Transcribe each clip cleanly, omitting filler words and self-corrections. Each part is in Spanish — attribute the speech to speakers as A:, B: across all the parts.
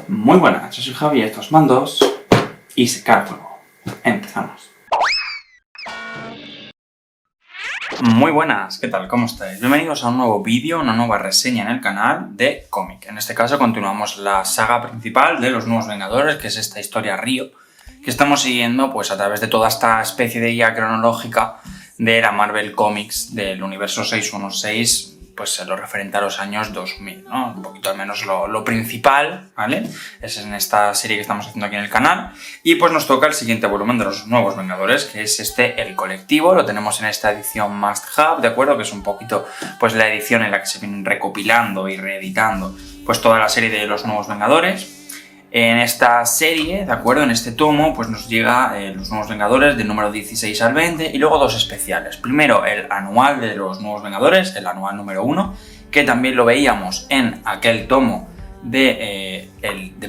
A: Muy buenas, yo soy Javi, estos mandos y se cae el fuego. Empezamos. Muy buenas, ¿qué tal? ¿Cómo estáis? Bienvenidos a un nuevo vídeo, una nueva reseña en el canal de cómic. En este caso continuamos la saga principal de los Nuevos Vengadores, que es esta historia Río, que estamos siguiendo pues a través de toda esta especie de guía cronológica de la Marvel Comics del universo 616, pues en lo referente a los años 2000, ¿no? Un poquito al menos lo principal, ¿vale? Es en esta serie que estamos haciendo aquí en el canal. Y pues nos toca el siguiente volumen de los Nuevos Vengadores, que es El Colectivo. Lo tenemos en esta edición Must Have, ¿de acuerdo? Que es un poquito pues la edición en la que se vienen recopilando y reeditando pues toda la serie de los Nuevos Vengadores. En esta serie, ¿de acuerdo? En este tomo, pues nos llega los Nuevos Vengadores del número 16 al 20 y luego dos especiales. Primero, el anual de los Nuevos Vengadores, el anual número 1, que también lo veíamos en aquel tomo de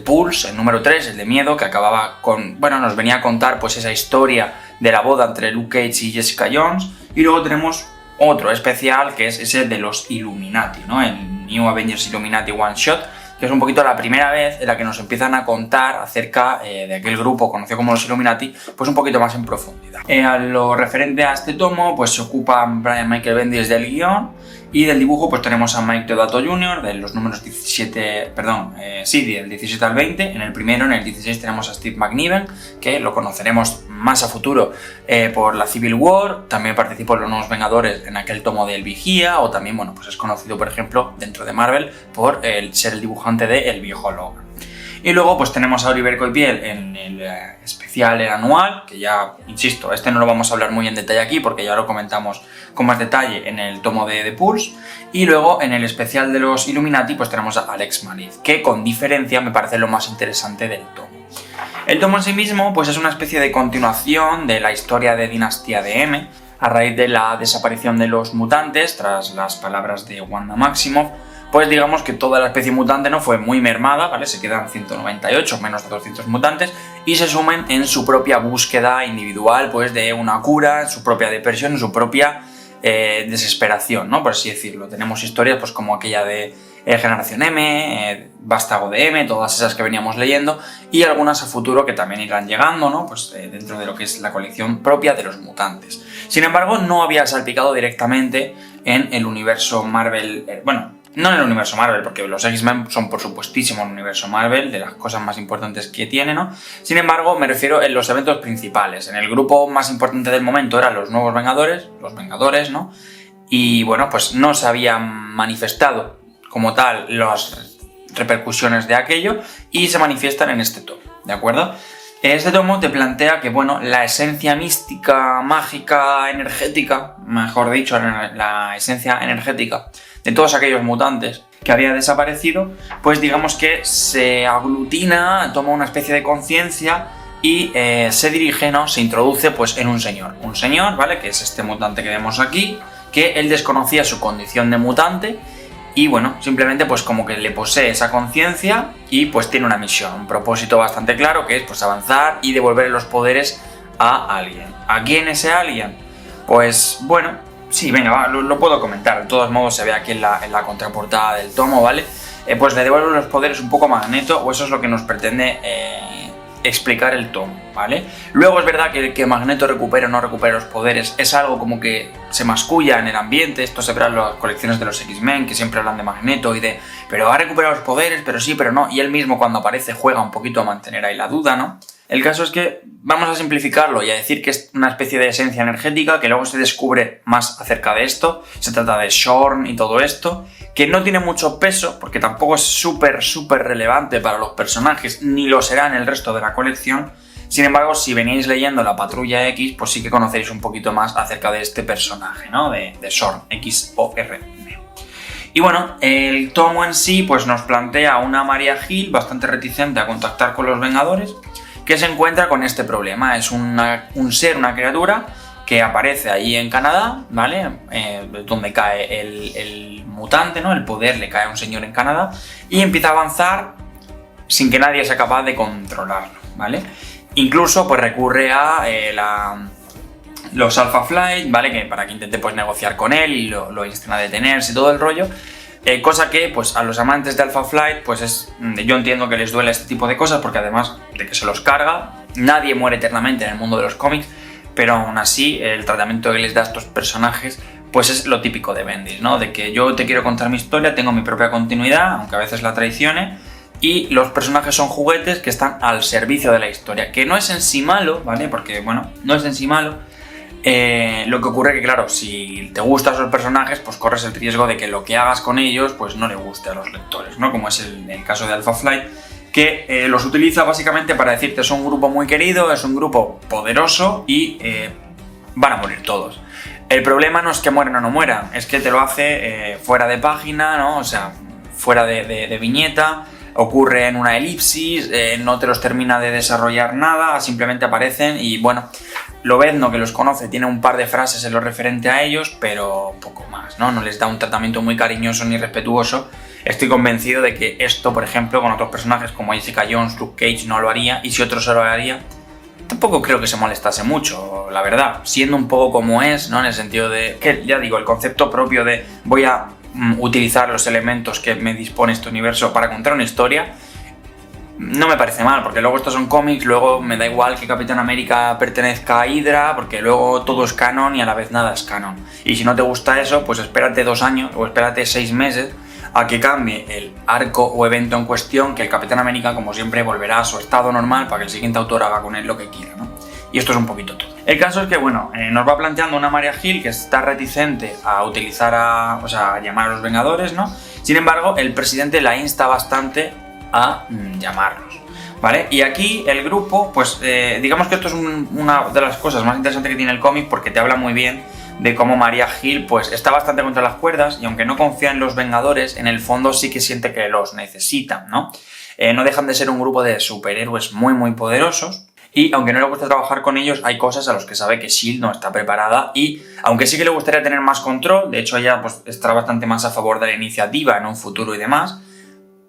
A: Pulse, el número 3, el de Miedo, que acababa con, bueno, nos venía a contar pues esa historia de la boda entre Luke Cage y Jessica Jones. Y luego tenemos otro especial, que es ese de los Illuminati, ¿no? El New Avengers Illuminati One Shot, que es un poquito la primera vez en la que nos empiezan a contar acerca de aquel grupo conocido como los Illuminati, pues un poquito más en profundidad. A lo referente a este tomo, pues se ocupa Brian Michael Bendis del guión, y del dibujo pues tenemos a Mike Deodato Jr. de los números 17, del 17 al 20. En el primero, en el 16, tenemos a Steve McNiven, que lo conoceremos más a futuro por la Civil War. También participó en los Nuevos Vengadores en aquel tomo de El Vigía, o también, bueno, pues es conocido, por ejemplo, dentro de Marvel por ser el dibujante de El Viejo Logan. Y luego pues tenemos a Oliver Coipel en el especial, el anual, que ya, insisto, este no lo vamos a hablar muy en detalle aquí porque ya lo comentamos con más detalle en el tomo de Pulse. Y luego en el especial de los Illuminati pues tenemos a Alex Maniz, que con diferencia me parece lo más interesante del tomo. El tomo en sí mismo pues es una especie de continuación de la historia de Dinastía de M, a raíz de la desaparición de los mutantes tras las palabras de Wanda Maximoff. Pues digamos que toda la especie mutante no fue muy mermada, ¿vale? Se quedan 198, menos de 200 mutantes, y se sumen en su propia búsqueda individual, pues de una cura, en su propia depresión, en su propia desesperación, ¿no? Por así decirlo. Tenemos historias pues como aquella de Generación M, Vástago de M, todas esas que veníamos leyendo, y algunas a futuro que también irán llegando, ¿no? Pues dentro de lo que es la colección propia de los mutantes. Sin embargo, no había salpicado directamente en el universo Marvel, no en el universo Marvel, porque los X-Men son por supuestísimo el universo Marvel, de las cosas más importantes que tiene, ¿no? Sin embargo, me refiero en los eventos principales. En el grupo más importante del momento eran los Nuevos Vengadores, los Vengadores, ¿no? Y bueno, pues no se habían manifestado como tal las repercusiones de aquello y se manifiestan en este tomo, ¿de acuerdo? Este tomo te plantea que, bueno, la esencia mística, mágica, energética, mejor dicho, la esencia energética de todos aquellos mutantes que había desaparecido, pues digamos que se aglutina, toma una especie de conciencia y se dirige, ¿no? Se introduce pues en un señor, ¿vale? Que es este mutante que vemos aquí, que él desconocía su condición de mutante. Y bueno, simplemente pues como que le posee esa conciencia y pues tiene una misión, un propósito bastante claro, que es pues avanzar y devolver los poderes a alguien. ¿A quién ese alguien? Pues bueno, sí, venga, lo puedo comentar. De todos modos se ve aquí en la contraportada del tomo, ¿vale? Pues le devuelve los poderes un poco a Magneto, o eso es lo que nos pretende explicar el tomo, ¿vale? Luego es verdad que Magneto recupere o no recupere los poderes es algo como que se masculla en el ambiente. Esto se verá en las colecciones de los X-Men, que siempre hablan de Magneto y de pero ha recuperado los poderes, pero sí, pero no, y él mismo cuando aparece juega un poquito a mantener ahí la duda, ¿no? El caso es que vamos a simplificarlo y a decir que es una especie de esencia energética, que luego se descubre más acerca de esto. Se trata de Xorn y todo esto, que no tiene mucho peso porque tampoco es súper relevante para los personajes, ni lo será en el resto de la colección. Sin embargo, si veníais leyendo la Patrulla X, pues sí que conoceréis un poquito más acerca de este personaje, ¿no? De Xorn, X-O-R-N. Y bueno, el tomo en sí pues nos plantea una Maria Hill bastante reticente a contactar con los Vengadores, que se encuentra con este problema. Es un ser, una criatura que aparece ahí en Canadá, ¿vale? Donde cae el mutante, ¿no? El poder le cae a un señor en Canadá y empieza a avanzar sin que nadie sea capaz de controlarlo, ¿vale? Incluso pues recurre a los Alpha Flight, ¿vale? Que para que intente pues negociar con él y lo instan a detenerse y todo el rollo. Cosa que, pues, a los amantes de Alpha Flight, pues yo entiendo que les duele este tipo de cosas, porque además de que se los carga, nadie muere eternamente en el mundo de los cómics, pero aún así el tratamiento que les da a estos personajes pues es lo típico de Bendis, ¿no? De que yo te quiero contar mi historia, tengo mi propia continuidad, aunque a veces la traicione, y los personajes son juguetes que están al servicio de la historia, que no es en sí malo, ¿vale? Porque, bueno, no es en sí malo. Lo que ocurre que, claro, si te gustan esos personajes, pues corres el riesgo de que lo que hagas con ellos pues no le guste a los lectores, ¿no? Como es el caso de Alpha Flight, que los utiliza básicamente para decirte es un grupo muy querido, es un grupo poderoso y van a morir todos. El problema no es que mueran o no mueran, es que te lo hace fuera de página, ¿no? O sea, fuera de viñeta, ocurre en una elipsis, no te los termina de desarrollar nada, simplemente aparecen y, bueno, Lobezno, que los conoce, tiene un par de frases en lo referente a ellos, pero poco más, ¿no? No les da un tratamiento muy cariñoso ni respetuoso. Estoy convencido de que esto, por ejemplo, con otros personajes como Jessica Jones, Luke Cage no lo haría, y si otro se lo haría, tampoco creo que se molestase mucho, la verdad, siendo un poco como es, ¿no? En el sentido de que, ya digo, el concepto propio de voy a utilizar los elementos que me dispone este universo para contar una historia, no me parece mal, porque luego estos son cómics, luego me da igual que Capitán América pertenezca a Hydra, porque luego todo es canon y a la vez nada es canon. Y si no te gusta eso, pues espérate 2 años o espérate 6 meses a que cambie el arco o evento en cuestión, que el Capitán América, como siempre, volverá a su estado normal para que el siguiente autor haga con él lo que quiera, ¿no? Y esto es un poquito todo. El caso es que, bueno, nos va planteando una Maria Hill que está reticente a utilizar a llamar a los Vengadores, ¿no? Sin embargo, el presidente la insta bastante a llamarlos, ¿vale? Y aquí el grupo, pues digamos que esto es una de las cosas más interesantes que tiene el cómic, porque te habla muy bien de cómo Maria Hill pues está bastante contra las cuerdas y aunque no confía en los Vengadores, en el fondo sí que siente que los necesitan, ¿no? No dejan de ser un grupo de superhéroes muy muy poderosos y aunque no le gusta trabajar con ellos, hay cosas a las que sabe que S.H.I.E.L.D. no está preparada y aunque sí que le gustaría tener más control, de hecho ella pues estará bastante más a favor de la iniciativa en un futuro y demás,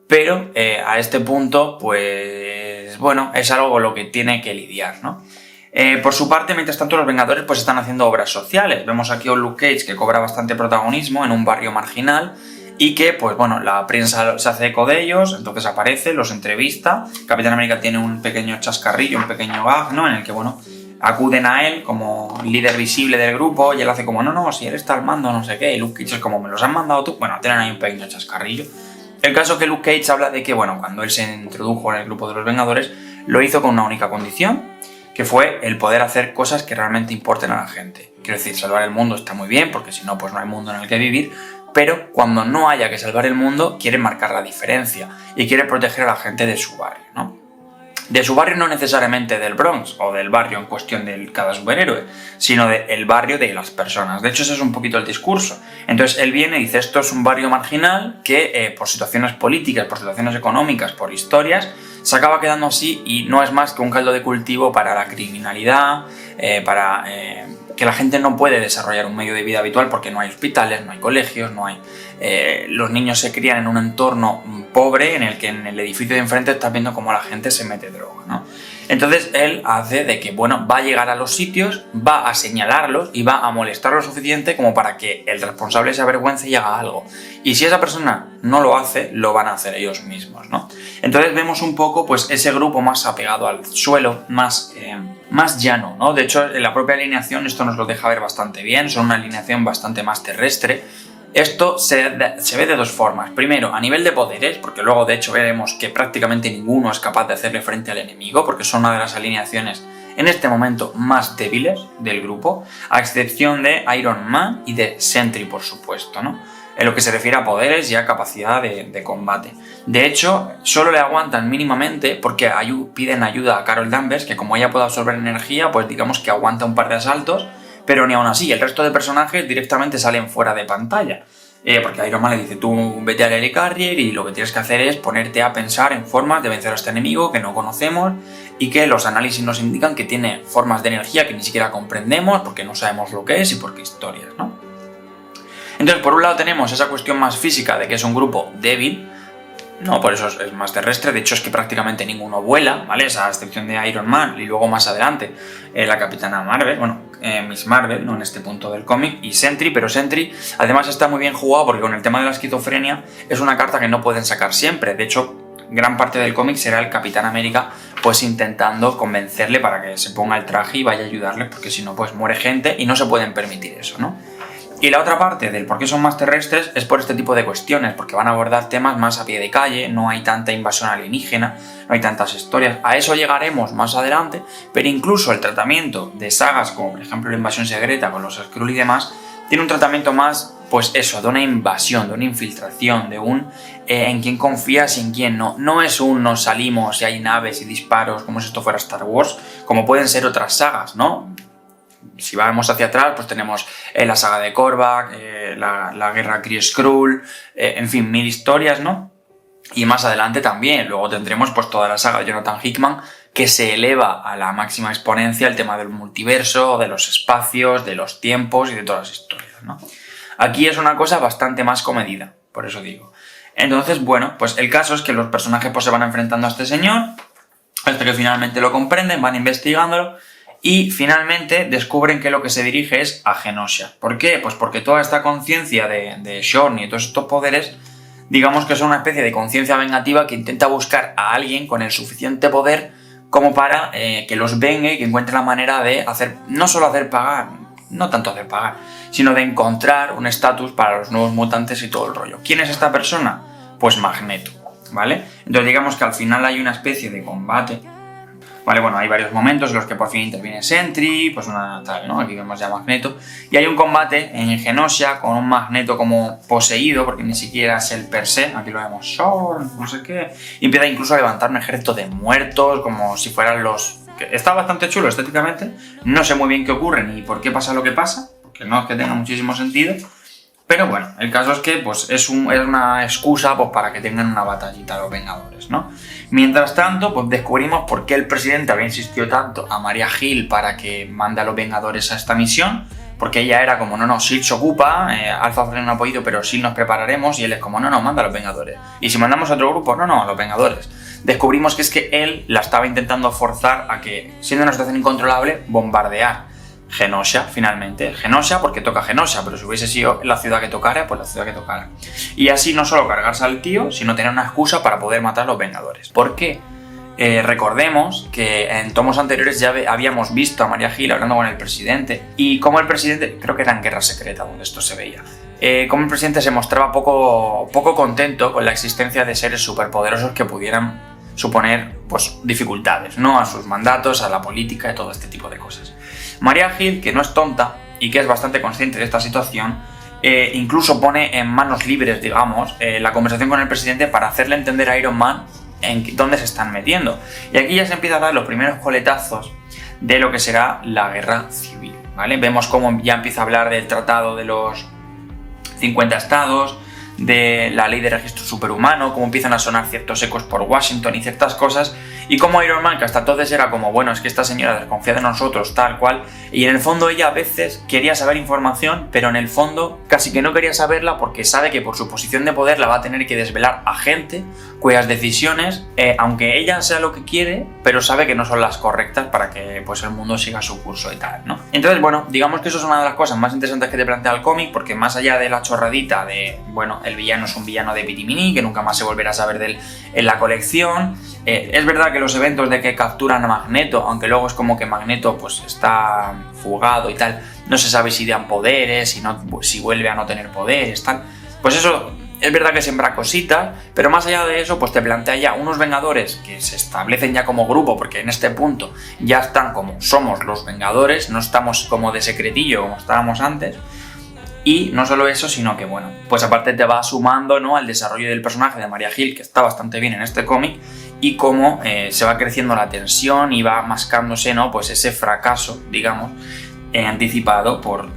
A: pero a este punto pues bueno, es algo con lo que tiene que lidiar, ¿no? Por su parte, mientras tanto, los Vengadores pues están haciendo obras sociales. Vemos aquí a un Luke Cage que cobra bastante protagonismo en un barrio marginal y que, pues bueno, la prensa se hace eco de ellos, entonces aparece, los entrevista. Capitán América tiene un pequeño chascarrillo, un pequeño gag, ¿no? En el que, bueno, acuden a él como líder visible del grupo y él hace como, no, si él está al mando, no sé qué, y Luke Cage es como, ¿me los han mandado tú? Bueno, tienen ahí un pequeño chascarrillo. El caso es que Luke Cage habla de que, bueno, cuando él se introdujo en el grupo de los Vengadores, lo hizo con una única condición, que fue el poder hacer cosas que realmente importen a la gente. Quiero decir, salvar el mundo está muy bien, porque si no, pues no hay mundo en el que vivir, pero cuando no haya que salvar el mundo, quiere marcar la diferencia y quiere proteger a la gente de su barrio, ¿no? De su barrio no necesariamente del Bronx o del barrio en cuestión de cada superhéroe, sino del barrio de las personas. De hecho, ese es un poquito el discurso. Entonces, él viene y dice, esto es un barrio marginal que por situaciones políticas, por situaciones económicas, por historias, se acaba quedando así y no es más que un caldo de cultivo para la criminalidad, para que la gente no puede desarrollar un medio de vida habitual porque no hay hospitales, no hay colegios, no hay... los niños se crían en un entorno pobre en el que en el edificio de enfrente estás viendo cómo la gente se mete droga, ¿no? Entonces él hace de que, bueno, va a llegar a los sitios, va a señalarlos y va a molestar lo suficiente como para que el responsable se avergüence y haga algo. Y si esa persona no lo hace, lo van a hacer ellos mismos, ¿no? Entonces vemos un poco pues ese grupo más apegado al suelo, más llano, ¿no? De hecho, en la propia alineación esto nos lo deja ver bastante bien, son una alineación bastante más terrestre. Esto se ve de dos formas. Primero, a nivel de poderes, porque luego de hecho veremos que prácticamente ninguno es capaz de hacerle frente al enemigo, porque son una de las alineaciones en este momento más débiles del grupo, a excepción de Iron Man y de Sentry, por supuesto, ¿no? En lo que se refiere a poderes y a capacidad de combate. De hecho, solo le aguantan mínimamente porque piden ayuda a Carol Danvers, que como ella puede absorber energía, pues digamos que aguanta un par de asaltos, pero ni aún así, el resto de personajes directamente salen fuera de pantalla. Porque Iron Man le dice, tú vete al Helicarrier y lo que tienes que hacer es ponerte a pensar en formas de vencer a este enemigo que no conocemos y que los análisis nos indican que tiene formas de energía que ni siquiera comprendemos porque no sabemos lo que es y por qué historias, ¿no? Entonces, por un lado tenemos esa cuestión más física de que es un grupo débil, no, por eso es más terrestre, de hecho es que prácticamente ninguno vuela, ¿vale? A excepción de Iron Man y luego más adelante la Capitana Marvel, bueno, Miss Marvel, ¿no? En este punto del cómic, y Sentry, pero Sentry además está muy bien jugado porque con el tema de la esquizofrenia es una carta que no pueden sacar siempre. De hecho, gran parte del cómic será el Capitán América pues intentando convencerle para que se ponga el traje y vaya a ayudarle, porque si no pues muere gente y no se pueden permitir eso, ¿no? Y la otra parte del por qué son más terrestres es por este tipo de cuestiones, porque van a abordar temas más a pie de calle, no hay tanta invasión alienígena, no hay tantas historias. A eso llegaremos más adelante, pero incluso el tratamiento de sagas como por ejemplo la invasión secreta con los Skrull y demás, tiene un tratamiento más, pues eso, de una invasión, de una infiltración, de un en quién confías y en quién no. No es un nos salimos y hay naves y disparos como si esto fuera Star Wars, como pueden ser otras sagas, ¿no? Si vamos hacia atrás, pues tenemos la saga de Korvac, la guerra Kree-Skrull, en fin, 1000 historias, ¿no? Y más adelante también, luego tendremos pues toda la saga de Jonathan Hickman, que se eleva a la máxima exponencia el tema del multiverso, de los espacios, de los tiempos y de todas las historias, ¿no? Aquí es una cosa bastante más comedida, por eso digo. Entonces, bueno, pues el caso es que los personajes pues se van enfrentando a este señor, hasta que finalmente lo comprenden, van investigándolo, y finalmente descubren que lo que se dirige es a Genosha. ¿Por qué? Pues porque toda esta conciencia de Xorn y todos estos poderes, digamos que son una especie de conciencia vengativa que intenta buscar a alguien con el suficiente poder como para que los vengue y que encuentre la manera de hacer, no solo hacer pagar, no tanto hacer pagar, sino de encontrar un estatus para los nuevos mutantes y todo el rollo. ¿Quién es esta persona? Pues Magneto, ¿vale? Entonces digamos que al final hay una especie de combate. Vale, bueno, hay varios momentos en los que por fin interviene Sentry, pues una tal, ¿no? Aquí vemos ya Magneto. Y hay un combate en Genosha con un Magneto como poseído, porque ni siquiera es el per se, aquí lo vemos, Xorn, no sé qué. Y empieza incluso a levantar un ejército de muertos, como si fueran los... Está bastante chulo estéticamente, no sé muy bien qué ocurre ni por qué pasa lo que pasa, porque no es que tenga muchísimo sentido. Pero bueno, el caso es que pues, es una excusa pues, para que tengan una batallita los Vengadores, ¿no? Mientras tanto, pues descubrimos por qué el presidente había insistido tanto a Maria Hill para que mande a los Vengadores a esta misión, porque ella era como, no, S.H.I.E.L.D. se ocupa, Alpha Flight no ha podido, pero S.H.I.E.L.D. nos prepararemos, y él es como, no, manda a los Vengadores. Y si mandamos a otro grupo, no, a los Vengadores. Descubrimos que es que él la estaba intentando forzar a que, siendo una situación incontrolable, bombardear Genosha, finalmente. Genosha porque toca Genosha, pero si hubiese sido la ciudad que tocara, pues la ciudad que tocara. Y así no solo cargarse al tío, sino tener una excusa para poder matar a los Vengadores. ¿Por qué? Recordemos que en tomos anteriores ya habíamos visto a Maria Hill hablando con el presidente, y como el presidente, creo que era en Guerra Secreta donde esto se veía, como el presidente se mostraba poco contento con la existencia de seres superpoderosos que pudieran suponer pues, dificultades, ¿no? A sus mandatos, a la política y todo este tipo de cosas. Maria Hill, que no es tonta y que es bastante consciente de esta situación, incluso pone en manos libres, digamos, la conversación con el presidente para hacerle entender a Iron Man en dónde se están metiendo. Y aquí ya se empieza a dar los primeros coletazos de lo que será la guerra civil, ¿vale? Vemos cómo ya empieza a hablar del tratado de los 50 estados, de la ley de registro superhumano, cómo empiezan a sonar ciertos ecos por Washington y ciertas cosas, y como Iron Man, que hasta entonces era como, bueno, es que esta señora desconfía de nosotros, tal cual, y en el fondo ella a veces quería saber información, pero en el fondo casi que no quería saberla porque sabe que por su posición de poder la va a tener que desvelar a gente cuyas decisiones, aunque ella sea lo que quiere, pero sabe que no son las correctas para que pues, el mundo siga su curso y tal, ¿no? Entonces, bueno, digamos que eso es una de las cosas más interesantes que te plantea el cómic, porque más allá de la chorradita de, bueno, el villano es un villano de Pitimini, que nunca más se volverá a saber de él en la colección, es verdad que los eventos de que capturan a Magneto, aunque luego es como que Magneto pues está fugado y tal, no se sabe si dan poderes, si vuelve a no tener poderes, tal, pues eso... Es verdad que sembra cositas, pero más allá de eso, pues te plantea ya unos Vengadores que se establecen ya como grupo, porque en este punto ya están como somos los Vengadores, no estamos como de secretillo como estábamos antes. Y no solo eso, sino que bueno, pues aparte te va sumando, ¿no?, al desarrollo del personaje de Maria Hill, que está bastante bien en este cómic, y cómo se va creciendo la tensión y va mascándose, ¿no?, pues ese fracaso, digamos, anticipado por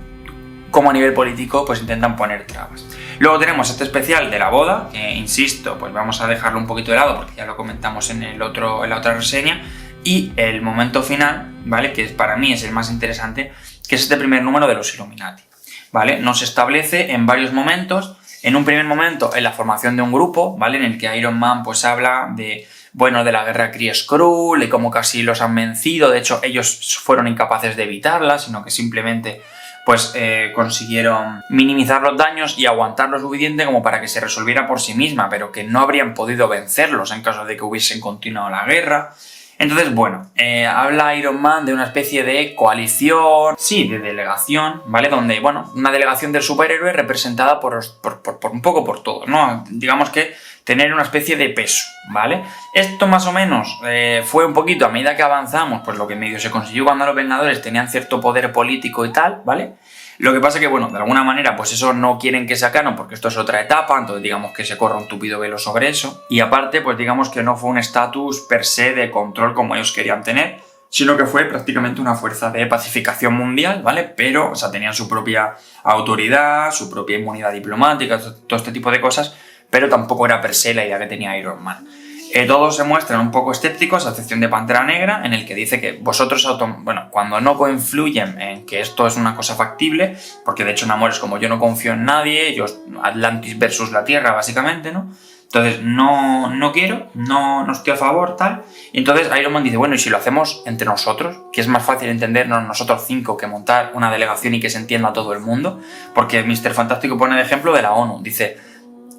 A: cómo a nivel político pues intentan poner trabas. Luego tenemos este especial de la boda, que insisto, pues vamos a dejarlo un poquito de lado porque ya lo comentamos en la otra reseña, y el momento final, ¿vale?, que para mí es el más interesante, que es este primer número de los Illuminati, ¿vale? Nos establece en varios momentos, en un primer momento en la formación de un grupo, ¿vale?, en el que Iron Man pues habla de, bueno de la guerra Kree-Skrull y cómo casi los han vencido. De hecho, ellos fueron incapaces de evitarla, sino que simplemente pues consiguieron minimizar los daños y aguantar lo suficiente como para que se resolviera por sí misma, pero que no habrían podido vencerlos en caso de que hubiesen continuado la guerra. Entonces, bueno, habla Iron Man de una especie de coalición, sí, de delegación, ¿vale? Donde, bueno, una delegación del superhéroe representada por un poco por todos, ¿no? Digamos que tener una especie de peso, ¿vale? Esto más o menos fue un poquito a medida que avanzamos, pues lo que medio se consiguió cuando los Vengadores tenían cierto poder político y tal, ¿vale? Lo que pasa que, bueno, de alguna manera, pues eso no quieren que sacaran porque esto es otra etapa, entonces digamos que se corra un tupido velo sobre eso. Y aparte, pues digamos que no fue un estatus per se de control como ellos querían tener, sino que fue prácticamente una fuerza de pacificación mundial, ¿vale? Pero, o sea, tenían su propia autoridad, su propia inmunidad diplomática, todo este tipo de cosas, pero tampoco era per se la idea que tenía Iron Man. Todos se muestran un poco escépticos, a excepción de Pantera Negra, en el que dice que vosotros, cuando no confluyen en que esto es una cosa factible, porque de hecho Namor es como yo no confío en nadie, Atlantis versus la Tierra, básicamente, ¿no? Entonces no quiero, no estoy a favor, tal. Y entonces Iron Man dice, bueno, ¿y si lo hacemos entre nosotros? Que es más fácil entendernos nosotros 5 que montar una delegación y que se entienda todo el mundo. Porque Mr. Fantástico pone el ejemplo de la ONU, dice,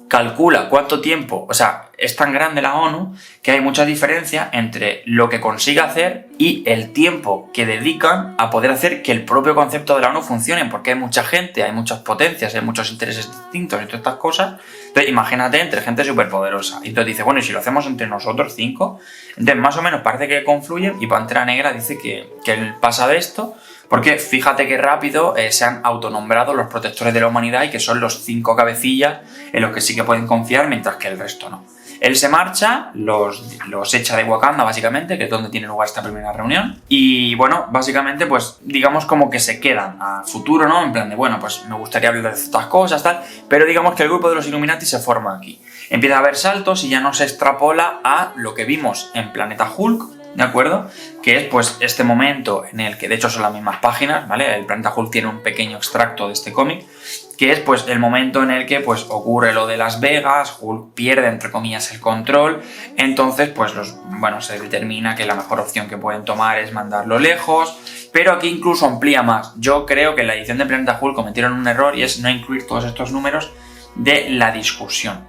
A: calcula cuánto tiempo, o sea, es tan grande la ONU que hay mucha diferencia entre lo que consigue hacer y el tiempo que dedican a poder hacer que el propio concepto de la ONU funcione, porque hay mucha gente, hay muchas potencias, hay muchos intereses distintos y todas estas cosas. Entonces, imagínate entre gente superpoderosa. Y entonces dice, bueno, ¿y si lo hacemos entre nosotros 5? Entonces, más o menos parece que confluyen y Pantera Negra dice que él pasa de esto, porque fíjate qué rápido se han autonombrado los protectores de la humanidad y que son los 5 cabecillas en los que sí que pueden confiar, mientras que el resto no. Él se marcha, los echa de Wakanda, básicamente, que es donde tiene lugar esta primera reunión. Y bueno, básicamente, pues digamos como que se quedan a futuro, ¿no? En plan de, bueno, pues me gustaría hablar de estas cosas, tal. Pero digamos que el grupo de los Illuminati se forma aquí. Empieza a haber saltos y ya no se extrapola a lo que vimos en Planeta Hulk, ¿de acuerdo? Que es pues este momento en el que, de hecho son las mismas páginas, ¿vale? El Planeta Hulk tiene un pequeño extracto de este cómic, que es pues el momento en el que pues ocurre lo de Las Vegas, Hulk pierde entre comillas el control, entonces pues se determina que la mejor opción que pueden tomar es mandarlo lejos, pero aquí incluso amplía más. Yo creo que en la edición de Planeta Hulk cometieron un error y es no incluir todos estos números de la discusión.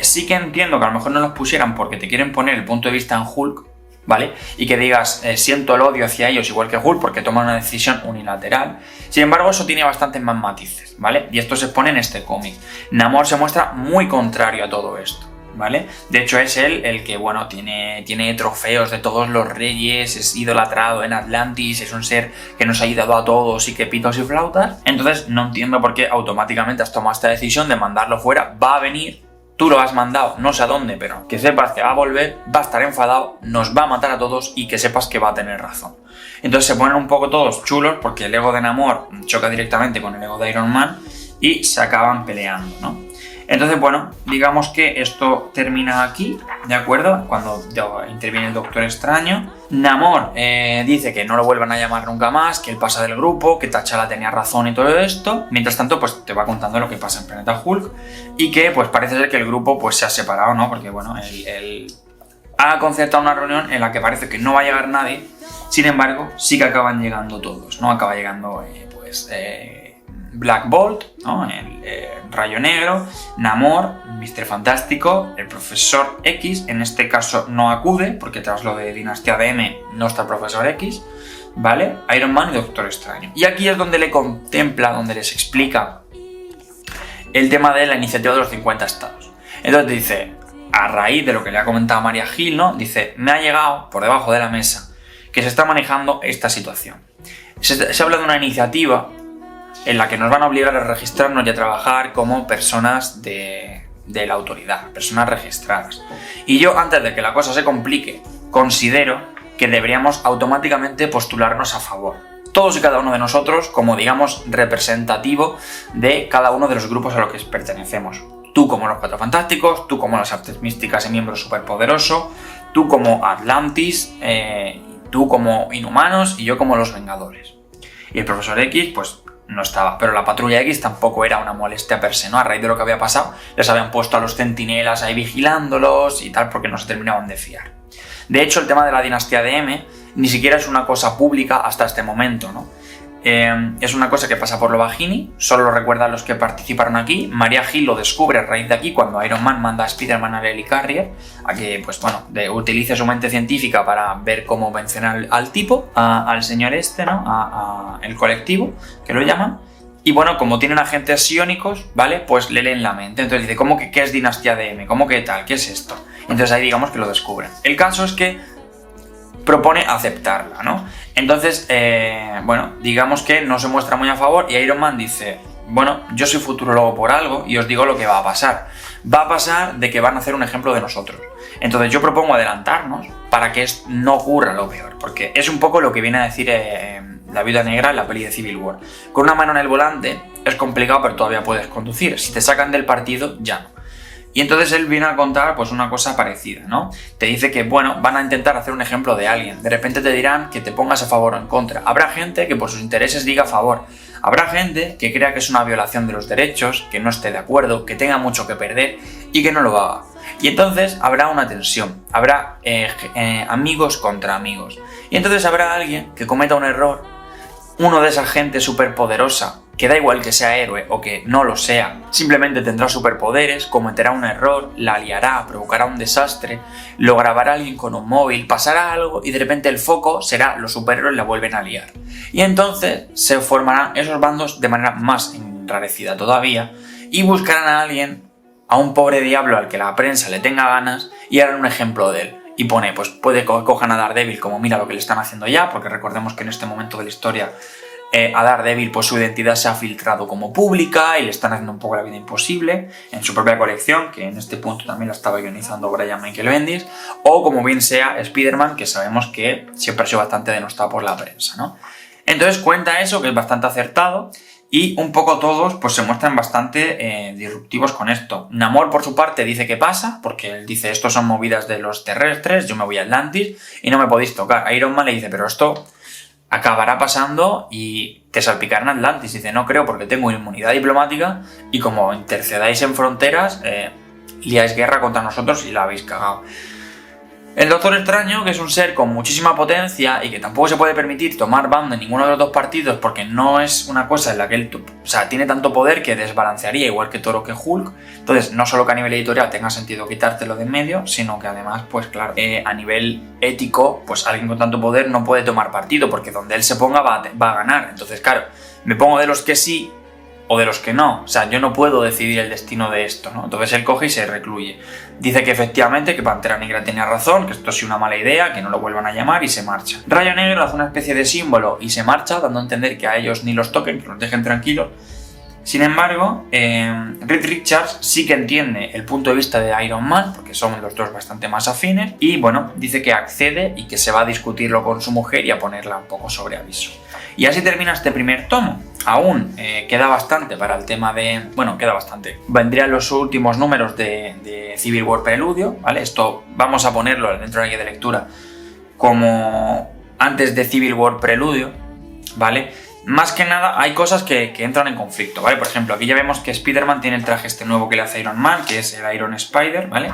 A: Sí que entiendo que a lo mejor no los pusieran porque te quieren poner el punto de vista en Hulk, ¿vale? Y que digas, siento el odio hacia ellos igual que Hulk porque toman una decisión unilateral. Sin embargo, eso tiene bastantes más matices, ¿vale? Y esto se pone en este cómic. Namor se muestra muy contrario a todo esto, ¿vale? De hecho, es él el que, bueno, tiene trofeos de todos los reyes, es idolatrado en Atlantis, es un ser que nos ha ayudado a todos y que pitos y flautas. Entonces, no entiendo por qué automáticamente has tomado esta decisión de mandarlo fuera. Va a venir, tú lo has mandado, no sé a dónde, pero que sepas que va a volver, va a estar enfadado, nos va a matar a todos y que sepas que va a tener razón. Entonces se ponen un poco todos chulos porque el ego de Namor choca directamente con el ego de Iron Man y se acaban peleando, ¿no? Entonces, bueno, digamos que esto termina aquí, ¿de acuerdo? Cuando interviene el Doctor Extraño. Namor dice que no lo vuelvan a llamar nunca más, que él pasa del grupo, que T'Challa tenía razón y todo esto. Mientras tanto, pues te va contando lo que pasa en Planeta Hulk y que pues parece ser que el grupo pues se ha separado, ¿no? Porque, bueno, él ha concertado una reunión en la que parece que no va a llegar nadie. Sin embargo, sí que acaban llegando todos, ¿no? Acaba llegando, Black Bolt, ¿no? El Rayo Negro, Namor, Mr. Fantástico, el Profesor X, en este caso no acude, porque tras lo de Dinastía de M no está el Profesor X, ¿vale? Iron Man y Doctor Extraño. Y aquí es donde le contempla, donde les explica el tema de la iniciativa de los 50 estados. Entonces dice, a raíz de lo que le ha comentado Maria Hill, ¿no? Dice, me ha llegado por debajo de la mesa que se está manejando esta situación. Se habla de una iniciativa en la que nos van a obligar a registrarnos y a trabajar como personas de la autoridad, personas registradas. Y yo, antes de que la cosa se complique, considero que deberíamos automáticamente postularnos a favor. Todos y cada uno de nosotros, como digamos representativo de cada uno de los grupos a los que pertenecemos. Tú como los Cuatro Fantásticos, tú como las Artes Místicas y Miembro Superpoderoso, tú como Atlantis, tú como Inhumanos y yo como los Vengadores. Y el Profesor X, pues no estaba. Pero la Patrulla X tampoco era una molestia per se, ¿no? A raíz de lo que había pasado, les habían puesto a los centinelas ahí vigilándolos y tal, porque no se terminaban de fiar. De hecho, el tema de la dinastía de M ni siquiera es una cosa pública hasta este momento, ¿no? Es una cosa que pasa por lo Bajini, solo lo recuerdan los que participaron aquí. Maria Hill lo descubre a raíz de aquí cuando Iron Man manda a Spider-Man al Helicarrier a que, pues bueno, utilice su mente científica para ver cómo vencer al tipo, al señor este, ¿no? El colectivo, que lo llaman. Y bueno, como tienen agentes psiónicos, ¿vale? Pues le leen la mente. Entonces dice, ¿cómo que qué es dinastía de M? ¿Cómo que tal? ¿Qué es esto? Entonces ahí digamos que lo descubren. El caso es que propone aceptarla, ¿no? Entonces, bueno, digamos que no se muestra muy a favor y Iron Man dice, bueno, yo soy futurólogo por algo y os digo lo que va a pasar. Va a pasar de que van a hacer un ejemplo de nosotros. Entonces yo propongo adelantarnos para que no ocurra lo peor, porque es un poco lo que viene a decir la Viuda Negra en la peli de Civil War. Con una mano en el volante es complicado, pero todavía puedes conducir. Si te sacan del partido, ya no. Y entonces él viene a contar pues una cosa parecida, ¿no? Te dice que, bueno, van a intentar hacer un ejemplo de alguien. De repente te dirán que te pongas a favor o en contra. Habrá gente que por sus intereses diga a favor. Habrá gente que crea que es una violación de los derechos, que no esté de acuerdo, que tenga mucho que perder y que no lo haga. Y entonces habrá una tensión. Habrá amigos contra amigos. Y entonces habrá alguien que cometa un error. Uno de esa gente superpoderosa, que da igual que sea héroe o que no lo sea, simplemente tendrá superpoderes, cometerá un error, la liará, provocará un desastre, lo grabará alguien con un móvil, pasará algo y de repente el foco será los superhéroes la vuelven a liar. Y entonces se formarán esos bandos de manera más enrarecida todavía y buscarán a alguien, a un pobre diablo al que la prensa le tenga ganas y harán un ejemplo de él. Y pone, pues puede que cojan a Daredevil como mira lo que le están haciendo ya, porque recordemos que en este momento de la historia a Daredevil pues su identidad se ha filtrado como pública y le están haciendo un poco la vida imposible en su propia colección, que en este punto también la estaba guionizando Brian Michael Bendis, o como bien sea Spider-Man, que sabemos que siempre ha sido bastante denostado por la prensa, ¿no? Entonces cuenta eso, que es bastante acertado, y un poco todos pues se muestran bastante disruptivos con esto. Namor por su parte dice que pasa, porque él dice esto son movidas de los terrestres, yo me voy a Atlantis y no me podéis tocar. Iron Man le dice pero esto acabará pasando y te salpicarán Atlantis. Dice no creo porque tengo inmunidad diplomática y como intercedáis en fronteras liáis guerra contra nosotros y la habéis cagado. El Doctor Extraño, que es un ser con muchísima potencia y que tampoco se puede permitir tomar bando en ninguno de los dos partidos porque no es una cosa en la que él, tiene tanto poder que desbalancearía igual que Toro que Hulk. Entonces, no solo que a nivel editorial tenga sentido quitártelo de en medio, sino que además, pues claro, a nivel ético, pues alguien con tanto poder no puede tomar partido porque donde él se ponga va a ganar. Entonces, claro, me pongo de los que sí o de los que no, o sea, yo no puedo decidir el destino de esto, ¿no? Entonces él coge y se recluye. Dice que efectivamente que Pantera Negra tenía razón, que esto es una mala idea, que no lo vuelvan a llamar y se marcha. Rayo Negro hace una especie de símbolo y se marcha, dando a entender que a ellos ni los toquen, que los dejen tranquilos. Sin embargo, Reed Richards sí que entiende el punto de vista de Iron Man, porque son los dos bastante más afines, y bueno, dice que accede y que se va a discutirlo con su mujer y a ponerla un poco sobre aviso. Y así termina este primer tomo. Aún queda bastante para el tema de... Bueno, queda bastante. Vendrían los últimos números de Civil War Preludio, ¿vale? Esto vamos a ponerlo dentro de la guía de lectura como antes de Civil War Preludio, ¿vale? Más que nada hay cosas que entran en conflicto, ¿vale? Por ejemplo, aquí ya vemos que Spider-Man tiene el traje este nuevo que le hace Iron Man, que es el Iron Spider, ¿vale?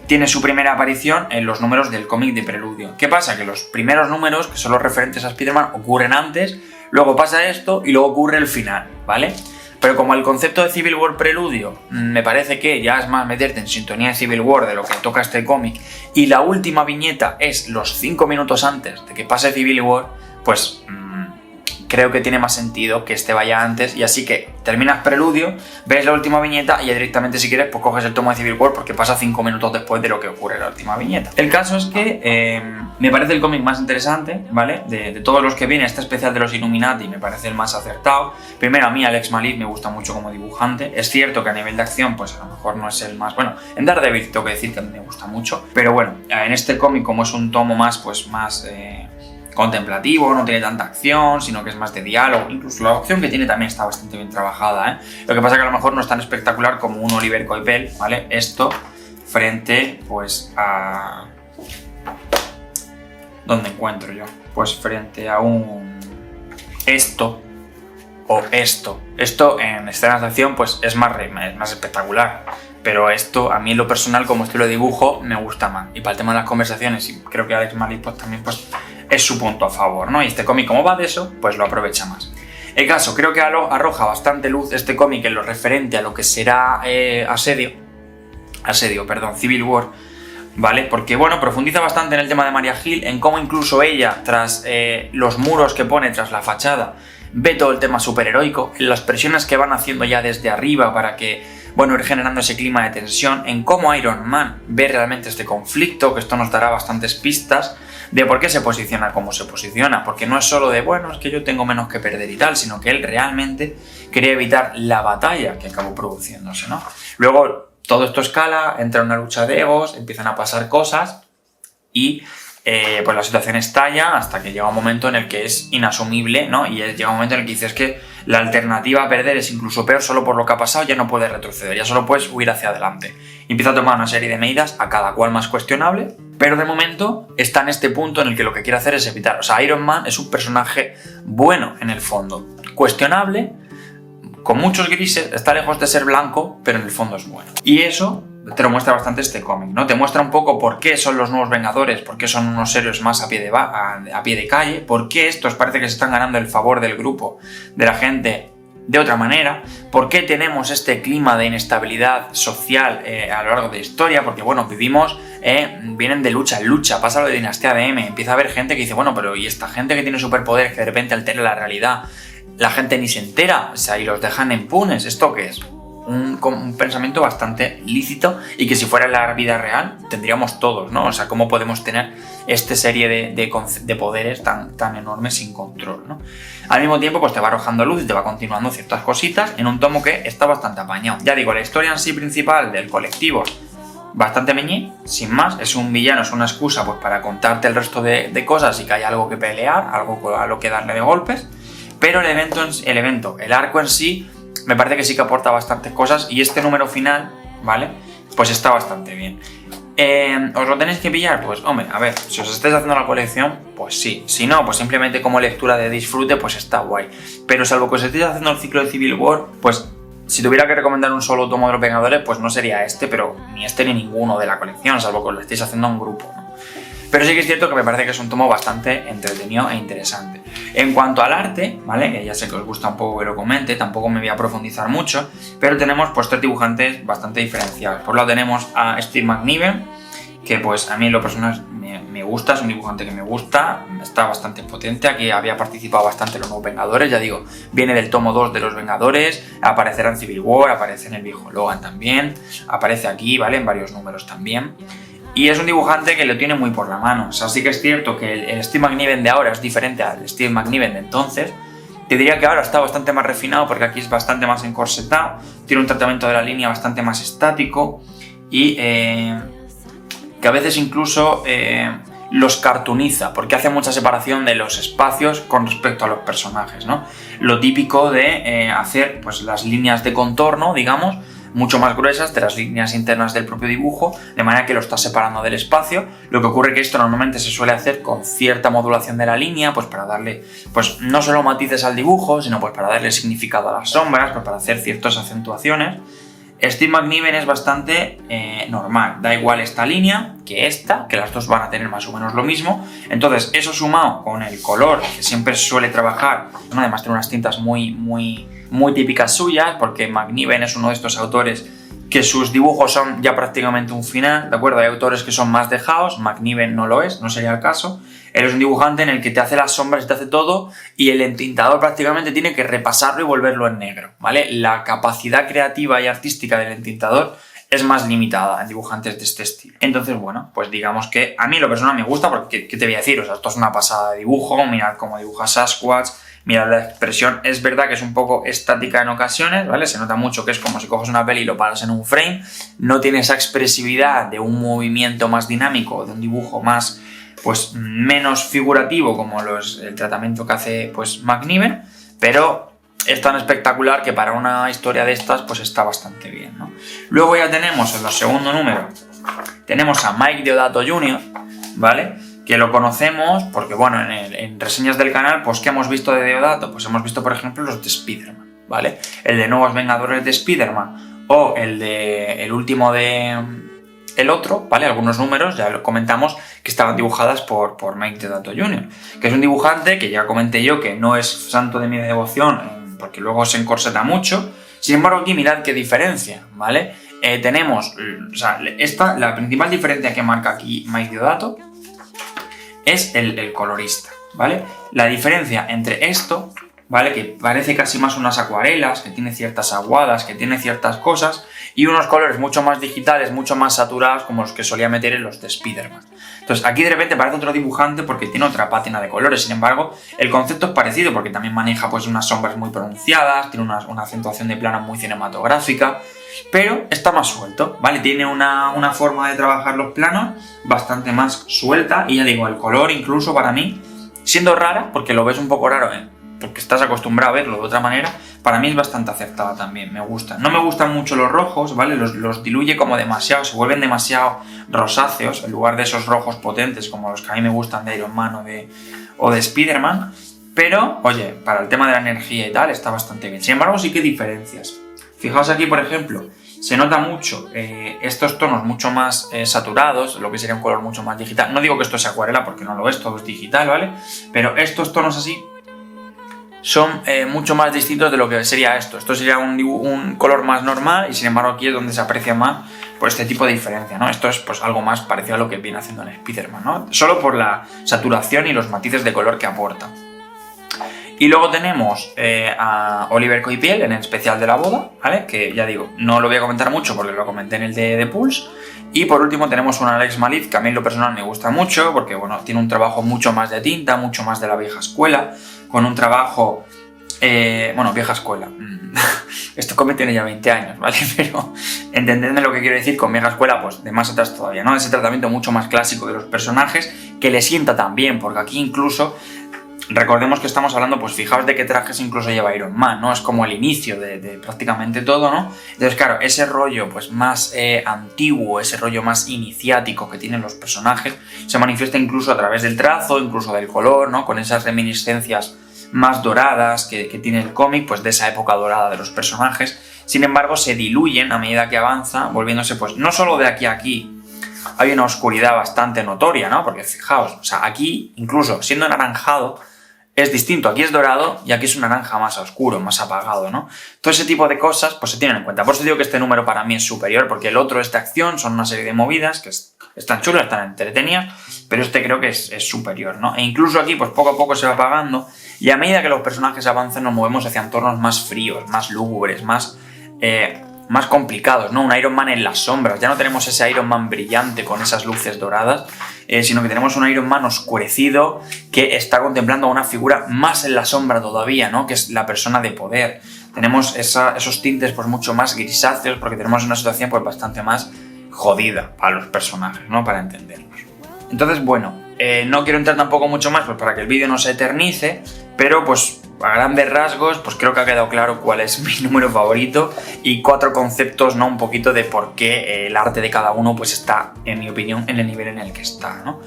A: Tiene su primera aparición en los números del cómic de Preludio. ¿Qué pasa? Que los primeros números, que son los referentes a Spider-Man, ocurren antes, luego pasa esto y luego ocurre el final, ¿vale? Pero como el concepto de Civil War Preludio me parece que ya es más meterte en sintonía de Civil War de lo que toca este cómic y la última viñeta es los 5 minutos antes de que pase Civil War, pues creo que tiene más sentido que este vaya antes y así que terminas Preludio, ves la última viñeta y ya directamente si quieres pues coges el tomo de Civil War porque pasa 5 minutos después de lo que ocurre en la última viñeta. El caso es que me parece el cómic más interesante, ¿vale? De todos los que viene, este especial de los Illuminati me parece el más acertado. Primero a mí Alex Malik me gusta mucho como dibujante, es cierto que a nivel de acción pues a lo mejor no es el más... Bueno, en Daredevil tengo que decir que a mí me gusta mucho, pero bueno, en este cómic como es un tomo más contemplativo, no tiene tanta acción, sino que es más de diálogo, incluso la acción que tiene también está bastante bien trabajada, ¿eh? Lo que pasa que a lo mejor no es tan espectacular como un Oliver Coipel, ¿vale? Esto frente, pues, a... ¿Dónde encuentro yo? Pues frente a un... Esto, o esto. Esto en escenas de acción pues es más espectacular, pero esto a mí en lo personal como estilo de dibujo me gusta más. Y para el tema de las conversaciones, y creo que Alex Malik pues también pues es su punto a favor, ¿no? Y este cómic, como va de eso, pues lo aprovecha más. El caso, creo que arroja bastante luz este cómic en lo referente a lo que será Civil War, ¿vale? Porque, bueno, profundiza bastante en el tema de Maria Hill, en cómo incluso ella, tras los muros que pone tras la fachada, ve todo el tema superheroico, en las presiones que van haciendo ya desde arriba para que, bueno, ir generando ese clima de tensión, en cómo Iron Man ve realmente este conflicto, que esto nos dará bastantes pistas de por qué se posiciona como se posiciona, porque no es solo de, bueno, es que yo tengo menos que perder y tal, sino que él realmente quería evitar la batalla que acabó produciéndose, ¿no? Luego todo esto escala, entra en una lucha de egos, empiezan a pasar cosas y pues la situación estalla hasta que llega un momento en el que es inasumible, ¿no? Y llega un momento en el que dices que la alternativa a perder es incluso peor solo por lo que ha pasado, ya no puedes retroceder, ya solo puedes huir hacia adelante. Y empieza a tomar una serie de medidas, a cada cual más cuestionable, pero de momento está en este punto en el que lo que quiere hacer es evitar. O sea, Iron Man es un personaje bueno en el fondo, cuestionable, con muchos grises, está lejos de ser blanco, pero en el fondo es bueno. Y eso te lo muestra bastante este cómic, ¿no? Te muestra un poco por qué son los nuevos Vengadores, por qué son unos héroes más a pie de calle, por qué estos parece que se están ganando el favor del grupo, de la gente, de otra manera, por qué tenemos este clima de inestabilidad social a lo largo de la historia, porque, bueno, vienen de lucha en lucha, pasa lo de Dinastía de M, empieza a haber gente que dice, bueno, pero ¿y esta gente que tiene superpoderes que de repente altera la realidad? La gente ni se entera, o sea, y los dejan impunes, ¿esto qué es? Un pensamiento bastante lícito y que si fuera en la vida real tendríamos todos, ¿no? O sea, ¿cómo podemos tener esta serie de poderes tan enormes sin control, ¿no? Al mismo tiempo, pues te va arrojando luz y te va continuando ciertas cositas en un tomo que está bastante apañado. Ya digo, la historia en sí principal del colectivo, bastante meñí, sin más, es un villano, es una excusa pues para contarte el resto de cosas y que haya algo que pelear, algo a lo que darle de golpes, pero el arco en sí, me parece que sí que aporta bastantes cosas y este número final, ¿vale? Pues está bastante bien. ¿Os lo tenéis que pillar? Pues, hombre, a ver, si os estáis haciendo la colección, pues sí. Si no, pues simplemente como lectura de disfrute, pues está guay. Pero salvo que os estéis haciendo el ciclo de Civil War, pues si tuviera que recomendar un solo tomo de los Vengadores, pues no sería este, pero ni este ni ninguno de la colección, salvo que os lo estéis haciendo a un grupo, ¿no? Pero sí que es cierto que me parece que es un tomo bastante entretenido e interesante. En cuanto al arte, ¿vale? Que ya sé que os gusta un poco que lo comente, tampoco me voy a profundizar mucho, pero tenemos pues tres dibujantes bastante diferenciados. Por un lado tenemos a Steve McNiven, que pues a mí en lo personal me gusta, es un dibujante que me gusta, está bastante potente, aquí había participado bastante en los nuevos Vengadores, ya digo, viene del tomo 2 de los Vengadores, aparecerá en Civil War, aparece en el viejo Logan también, aparece aquí, ¿vale? En varios números también. Y es un dibujante que lo tiene muy por la mano. O sea, sí que es cierto que el Steve McNiven de ahora es diferente al Steve McNiven de entonces. Te diría que ahora está bastante más refinado porque aquí es bastante más encorsetado. Tiene un tratamiento de la línea bastante más estático. Y que a veces incluso los cartooniza, porque hace mucha separación de los espacios con respecto a los personajes, ¿no? Lo típico de hacer pues, las líneas de contorno, digamos, mucho más gruesas de las líneas internas del propio dibujo, de manera que lo está separando del espacio. Lo que ocurre que esto normalmente se suele hacer con cierta modulación de la línea, pues para darle, pues no solo matices al dibujo, sino pues para darle significado a las sombras, pues para hacer ciertas acentuaciones. Steve McNiven es bastante normal, da igual esta línea que esta, que las dos van a tener más o menos lo mismo. Entonces eso sumado con el color que siempre suele trabajar, ¿no? Además tiene unas tintas muy típicas suyas, porque McNiven es uno de estos autores que sus dibujos son ya prácticamente un final, ¿de acuerdo? Hay autores que son más dejados, McNiven no lo es, no sería el caso. Él es un dibujante en el que te hace las sombras y te hace todo, y el entintador prácticamente tiene que repasarlo y volverlo en negro, ¿vale? La capacidad creativa y artística del entintador es más limitada en dibujantes de este estilo. Entonces, bueno, pues digamos que a mí lo personal me gusta porque, ¿qué te voy a decir? O sea, esto es una pasada de dibujo, mirad cómo dibuja Sasquatch, mirad la expresión, es verdad que es un poco estática en ocasiones, ¿vale? Se nota mucho que es como si coges una peli y lo paras en un frame, no tiene esa expresividad de un movimiento más dinámico, de un dibujo más, pues, menos figurativo como el tratamiento que hace, pues, McNiven, pero es tan espectacular que para una historia de estas, pues, está bastante bien, ¿no? Luego ya tenemos en el segundo número, tenemos a Mike Deodato Jr., ¿vale? que lo conocemos porque, bueno, en reseñas del canal, pues ¿qué hemos visto de Deodato? Pues hemos visto, por ejemplo, los de Spider-Man, ¿vale? El de Nuevos Vengadores de Spider-Man o el último de... el otro, ¿vale? Algunos números, ya lo comentamos, que estaban dibujadas por Mike Deodato Jr., que es un dibujante que ya comenté yo que no es santo de mi devoción, porque luego se encorseta mucho. Sin embargo, aquí mirad qué diferencia, ¿vale? Tenemos, o sea, la principal diferencia que marca aquí Mike Deodato es el colorista, ¿vale? La diferencia entre esto, ¿vale? Que parece casi más unas acuarelas, que tiene ciertas aguadas, que tiene ciertas cosas, y unos colores mucho más digitales, mucho más saturados, como los que solía meter en los de Spider-Man. Entonces aquí de repente parece otro dibujante porque tiene otra pátina de colores. Sin embargo, el concepto es parecido porque también maneja pues unas sombras muy pronunciadas, tiene una acentuación de plano muy cinematográfica, pero está más suelto, ¿vale? Tiene una forma de trabajar los planos bastante más suelta, y ya digo, el color incluso para mí, siendo rara, porque lo ves un poco raro, porque estás acostumbrado a verlo de otra manera, para mí es bastante acertada también, me gusta. No me gustan mucho los rojos, ¿vale? Los diluye como demasiado, se vuelven demasiado rosáceos, en lugar de esos rojos potentes como los que a mí me gustan de Iron Man o de Spider-Man, pero, oye, para el tema de la energía y tal, está bastante bien. Sin embargo, sí que hay diferencias. Fijaos aquí, por ejemplo, se nota mucho estos tonos mucho más saturados, lo que sería un color mucho más digital. No digo que esto sea acuarela porque no lo es, todo es digital, ¿vale? Pero estos tonos así son mucho más distintos de lo que sería esto. Esto sería un color más normal, y sin embargo aquí es donde se aprecia más por este tipo de diferencia, ¿no? Esto es pues algo más parecido a lo que viene haciendo en Spider-Man, ¿no? Solo por la saturación y los matices de color que aporta. Y luego tenemos a Oliver Coipel en el especial de la boda, ¿vale? Que ya digo, no lo voy a comentar mucho porque lo comenté en el de Pulse. Y por último tenemos un Alex Maliz, que a mí en lo personal me gusta mucho porque, bueno, tiene un trabajo mucho más de tinta, mucho más de la vieja escuela, con un trabajo... bueno, vieja escuela. Esto cómic tiene ya 20 años, ¿vale? Pero entendedme lo que quiero decir con vieja escuela, pues de más atrás todavía, ¿no? Ese tratamiento mucho más clásico de los personajes que le sienta tan bien, porque aquí incluso... Recordemos que estamos hablando, pues fijaos de qué trajes incluso lleva Iron Man, ¿no? Es como el inicio de prácticamente todo, ¿no? Entonces, claro, ese rollo pues más antiguo, ese rollo más iniciático que tienen los personajes, se manifiesta incluso a través del trazo, incluso del color, ¿no? Con esas reminiscencias más doradas que tiene el cómic, pues de esa época dorada de los personajes. Sin embargo, se diluyen a medida que avanza, volviéndose, pues, no solo de aquí a aquí, hay una oscuridad bastante notoria, ¿no? Porque fijaos, o sea, aquí, incluso siendo anaranjado, es distinto, aquí es dorado y aquí es un naranja más oscuro, más apagado, ¿no? Todo ese tipo de cosas pues se tienen en cuenta. Por eso digo que este número para mí es superior, porque el otro es de acción, son una serie de movidas que están chulas, están entretenidas, pero este creo que es superior, ¿no? E incluso aquí pues poco a poco se va apagando, y a medida que los personajes avanzan nos movemos hacia entornos más fríos, más lúgubres, más complicados, ¿no? Un Iron Man en las sombras. Ya no tenemos ese Iron Man brillante con esas luces doradas, sino que tenemos un Iron Man oscurecido que está contemplando a una figura más en la sombra todavía, ¿no? Que es la persona de poder. Tenemos esos tintes pues mucho más grisáceos porque tenemos una situación pues bastante más jodida para los personajes, ¿no? Para entenderlos. Entonces, bueno, no quiero entrar tampoco mucho más pues para que el vídeo no se eternice, pero pues a grandes rasgos, pues creo que ha quedado claro cuál es mi número favorito y 4 conceptos, ¿no? Un poquito de por qué el arte de cada uno pues está, en mi opinión, en el nivel en el que está, ¿no?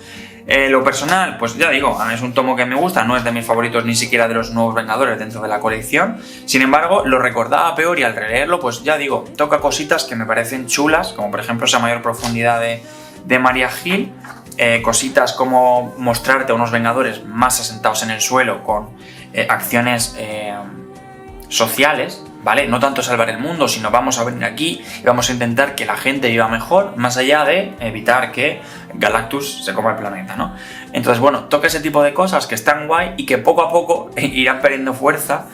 A: Lo personal, pues ya digo, es un tomo que me gusta, no es de mis favoritos ni siquiera de los Nuevos Vengadores dentro de la colección. Sin embargo, lo recordaba a peor y al releerlo, pues ya digo, toca cositas que me parecen chulas, como por ejemplo esa mayor profundidad de Maria Hill, cositas como mostrarte a unos Vengadores más asentados en el suelo con acciones sociales, ¿vale? No tanto salvar el mundo, sino vamos a venir aquí y vamos a intentar que la gente viva mejor, más allá de evitar que Galactus se coma el planeta, ¿no? Entonces, bueno, toca ese tipo de cosas que están guay y que poco a poco irán perdiendo fuerza,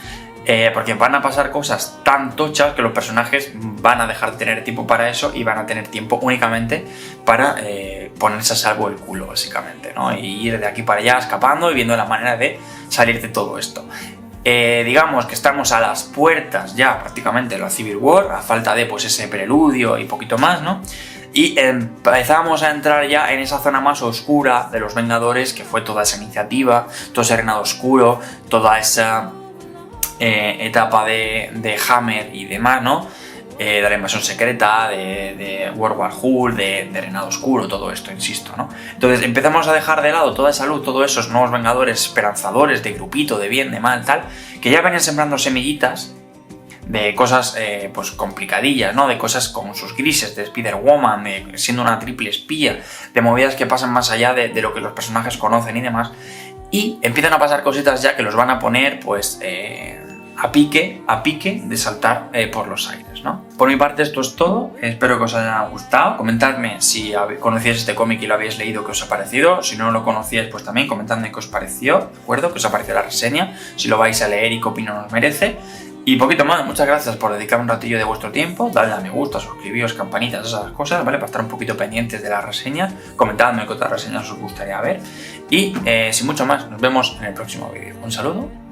A: porque van a pasar cosas tan tochas que los personajes van a dejar de tener tiempo para eso y van a tener tiempo únicamente para ponerse a salvo el culo, básicamente, ¿no? Y ir de aquí para allá escapando y viendo la manera de salir de todo esto. Digamos que estamos a las puertas ya prácticamente de la Civil War, a falta de pues ese preludio y poquito más, ¿no? Y empezamos a entrar ya en esa zona más oscura de los Vengadores, que fue toda esa iniciativa, todo ese reinado oscuro, toda esa etapa de Hammer y demás, ¿no? de la invasión secreta, de World War Hulk, de Reinado Oscuro, todo esto, insisto, ¿no? Entonces empezamos a dejar de lado toda esa luz, todos esos nuevos Vengadores esperanzadores, de grupito, de bien, de mal, tal, que ya venían sembrando semillitas de cosas pues complicadillas, ¿no? De cosas con sus grises, de Spider-Woman, de siendo una triple espía, de movidas que pasan más allá de lo que los personajes conocen y demás. Y empiezan a pasar cositas ya que los van a poner, pues, a pique de saltar por los aires, ¿no? Por mi parte esto es todo, espero que os haya gustado. Comentadme si conocíais este cómic y lo habéis leído, qué os ha parecido. Si no lo conocíais, pues también comentadme qué os pareció, ¿de acuerdo? Qué os ha parecido la reseña, si lo vais a leer y qué opinión os merece. Y poquito más, muchas gracias por dedicar un ratillo de vuestro tiempo, dadle a me gusta, suscribíos, campanitas, esas cosas, ¿vale? Para estar un poquito pendientes de las reseñas, comentadme qué otras reseñas os gustaría ver. Y sin mucho más, nos vemos en el próximo vídeo. Un saludo.